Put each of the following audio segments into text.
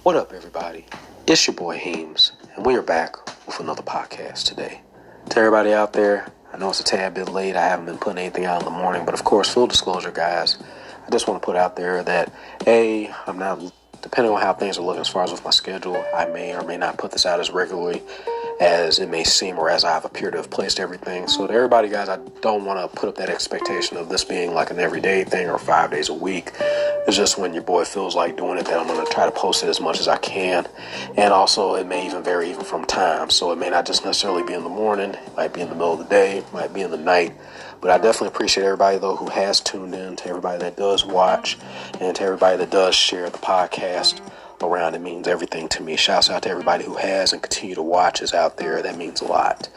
What up, everybody? It's your boy Heemz, and we are back with another podcast today. To everybody out there, I know it's a tad bit late. I haven't been putting anything out in the morning, but of course, full disclosure, guys, I just want to put out there that, I'm not, depending on how things are looking as far as with my schedule, I may or may not put this out as regularly as it may seem or as I've appeared to have placed everything. So to everybody, guys, I don't want to put up that expectation of this being like an everyday thing or 5 days a week. It's just when your boy feels like doing it that I'm going to try to post it as much as I can. And also it may even vary even from time. So it may not just necessarily be in the morning. It might be in the middle of the day. It might be in the night. But I definitely appreciate everybody, though, who has tuned in, to everybody that does watch, and to everybody that does share the podcast around. It means everything to me. Shouts out to everybody who has and continue to watch is out there. That means a lot.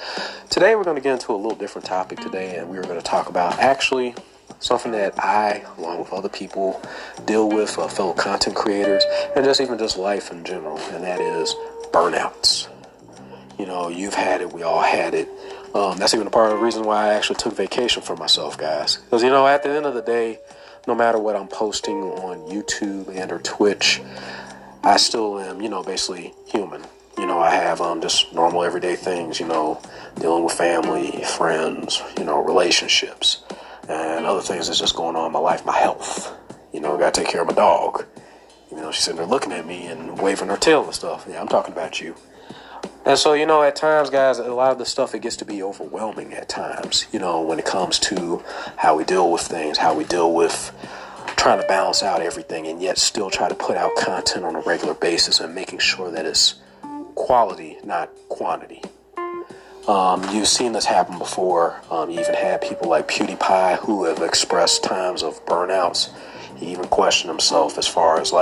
Today we're going to get into a little different topic today, and we're going to talk about actually something that I, along with other people, deal with, fellow content creators, and just life in general, and that is burnouts. You know, you've had it, we all had it. That's even a part of the reason why I actually took vacation for myself, guys. Because, at the end of the day, no matter what I'm posting on YouTube and or Twitch, I still am, basically human. I have just normal everyday things, dealing with family, friends, relationships, and other things that's just going on in my life, my health. I got to take care of my dog. She's sitting there looking at me and waving her tail and stuff. Yeah, I'm talking about you. And so, at times, guys, a lot of the stuff, it gets to be overwhelming at times, when it comes to how we deal with things, how we deal with trying to balance out everything and yet still try to put out content on a regular basis and making sure that it's quality, not quantity. You've seen this happen before. You even had people like PewDiePie who have expressed times of burnouts. He even questioned himself as far as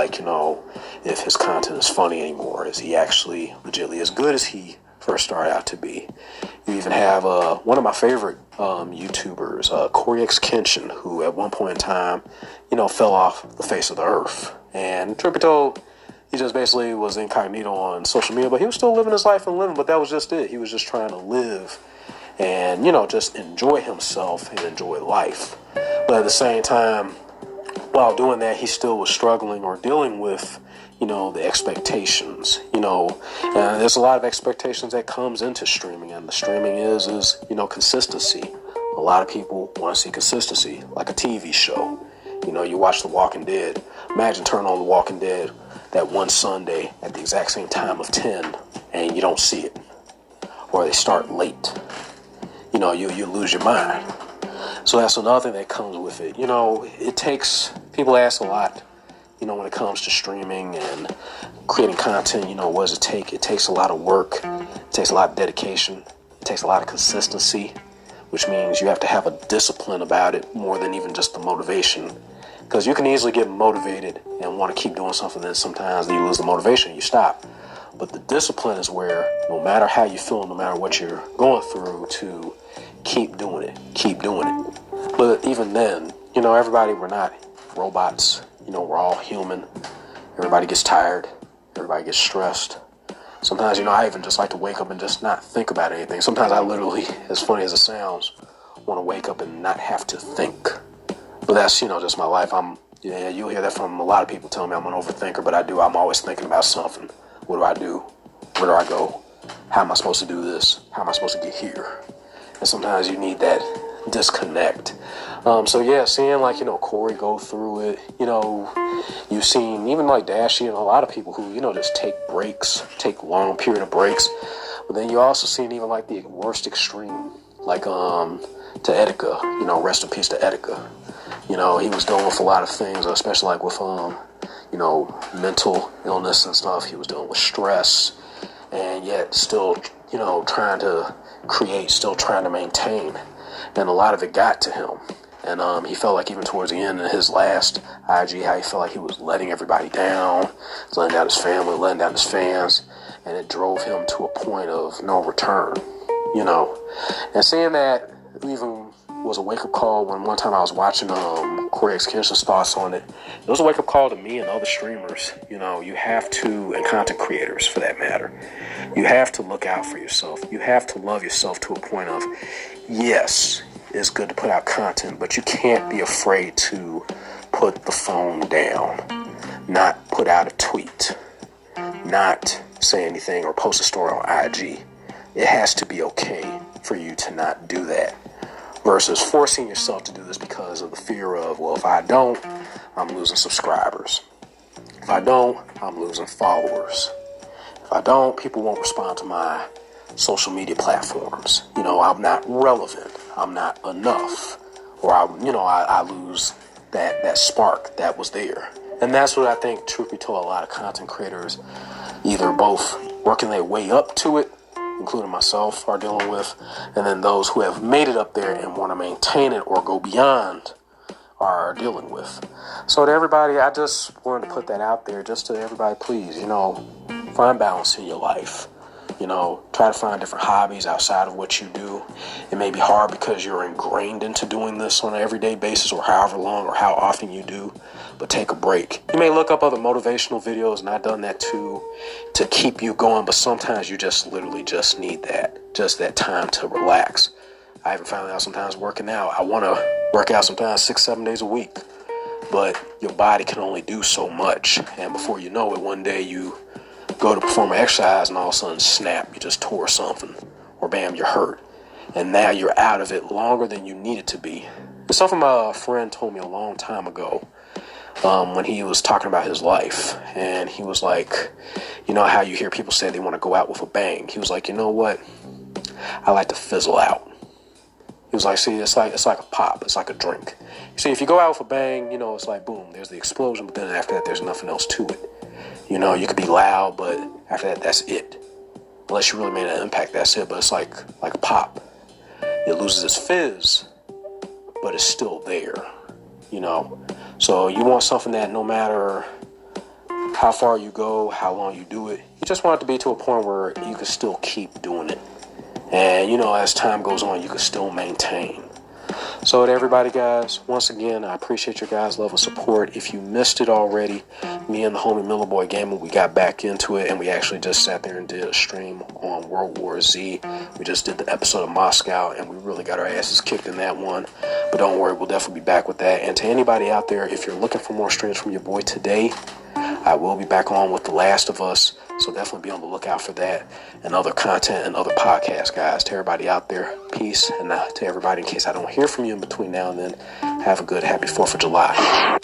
if his content is funny anymore. Is he actually legitimately as good as he first started out to be? You even have one of my favorite YouTubers, Corey X Kenshin, who at one point in time, fell off the face of the earth. And truth be told, he just basically was incognito on social media, but he was still living his life and living, but that was just it. He was just trying to live and, just enjoy himself and enjoy life. But at the same time, while doing that, he still was struggling or dealing with, the expectations, and there's a lot of expectations that comes into streaming, and the streaming is consistency. A lot of people want to see consistency, like a TV show. You watch The Walking Dead. Imagine turning on The Walking Dead that one Sunday at the exact same time of 10, and you don't see it, or they start late. You lose your mind. So that's another thing that comes with it. It takes, people ask a lot, when it comes to streaming and creating content, what does it take? It takes a lot of work. It takes a lot of dedication. It takes a lot of consistency, which means you have to have a discipline about it more than even just the motivation. Because you can easily get motivated and want to keep doing something, then sometimes you lose the motivation and you stop. But the discipline is where, no matter how you feel, no matter what you're going through, to keep doing it. But even then, everybody, we're not robots. We're all human. Everybody gets tired. Everybody gets stressed. Sometimes, I even just like to wake up and just not think about anything. Sometimes I literally, as funny as it sounds, want to wake up and not have to think. But that's, just my life. You'll hear that from a lot of people telling me I'm an overthinker, but I'm always thinking about something. What do I do? Where do I go? How am I supposed to do this? How am I supposed to get here? And sometimes you need that disconnect. Seeing Corey go through it, you've seen even like Dashy and a lot of people who, just take breaks, take long period of breaks. But then you also seen even like the worst extreme, like to Etika, rest in peace to Etika. He was dealing with a lot of things, especially like with mental illness and stuff. He was dealing with stress, and yet still, trying to create, still trying to maintain. And a lot of it got to him. And he felt like even towards the end of his last IG, how he felt like he was letting everybody down, letting down his family, letting down his fans. And it drove him to a point of no return, And seeing that even was a wake-up call when one time I was watching Corey X Kenshin's thoughts on it. It was a wake-up call to me and other streamers. You have to, and content creators for that matter, you have to look out for yourself. You have to love yourself to a point of, yes, it's good to put out content, but you can't be afraid to put the phone down, not put out a tweet. not say anything or post a story on IG. It has to be okay for you to not do that, versus forcing yourself to do this because of the fear of, well, if I don't, I'm losing subscribers. If I don't, I'm losing followers. If I don't, people won't respond to my social media platforms. I'm not relevant. I'm not enough. Or I lose that spark that was there. And that's what I think, truth be told, a lot of content creators, either both working their way up to it, including myself, are dealing with, and then those who have made it up there and want to maintain it or go beyond are dealing with. So to everybody, I just wanted to put that out there just to everybody, please, find balance in your life. Try to find different hobbies outside of what you do. It may be hard because you're ingrained into doing this on an everyday basis or however long or how often you do, but take a break. You may look up other motivational videos, and I've done that too, to keep you going, but sometimes you just literally just need that time to relax. I even found out sometimes working out, I want to work out sometimes 6-7 days a week, but your body can only do so much, and before you know it, one day you go to perform an exercise and all of a sudden, snap, you just tore something, or bam, you're hurt. And now you're out of it longer than you needed to be. It's something my friend told me a long time ago when he was talking about his life. And he was like, how you hear people say they want to go out with a bang. He was like, you know what? I like to fizzle out. He was like, see, it's like a pop. It's like a drink. See, if you go out with a bang, it's like, boom, there's the explosion. But then after that, there's nothing else to it. You could be loud, but after that, that's it. Unless you really made an impact, that's it. But it's like a pop. It loses its fizz, but it's still there, So you want something that no matter how far you go, how long you do it, you just want it to be to a point where you can still keep doing it. And, as time goes on, you can still maintain. So to everybody, guys, once again, I appreciate your guys' love and support. If you missed it already, me and the homie Miller Boy Gaming, we got back into it, and we actually just sat there and did a stream on World War Z. We just did the episode of Moscow, and we really got our asses kicked in that one. But don't worry, we'll definitely be back with that. And to anybody out there, if you're looking for more streams from your boy today, I will be back on with The Last of Us. So definitely be on the lookout for that and other content and other podcasts, guys. To everybody out there, peace. And to everybody, in case I don't hear from you in between now and then, have a good, happy 4th of July.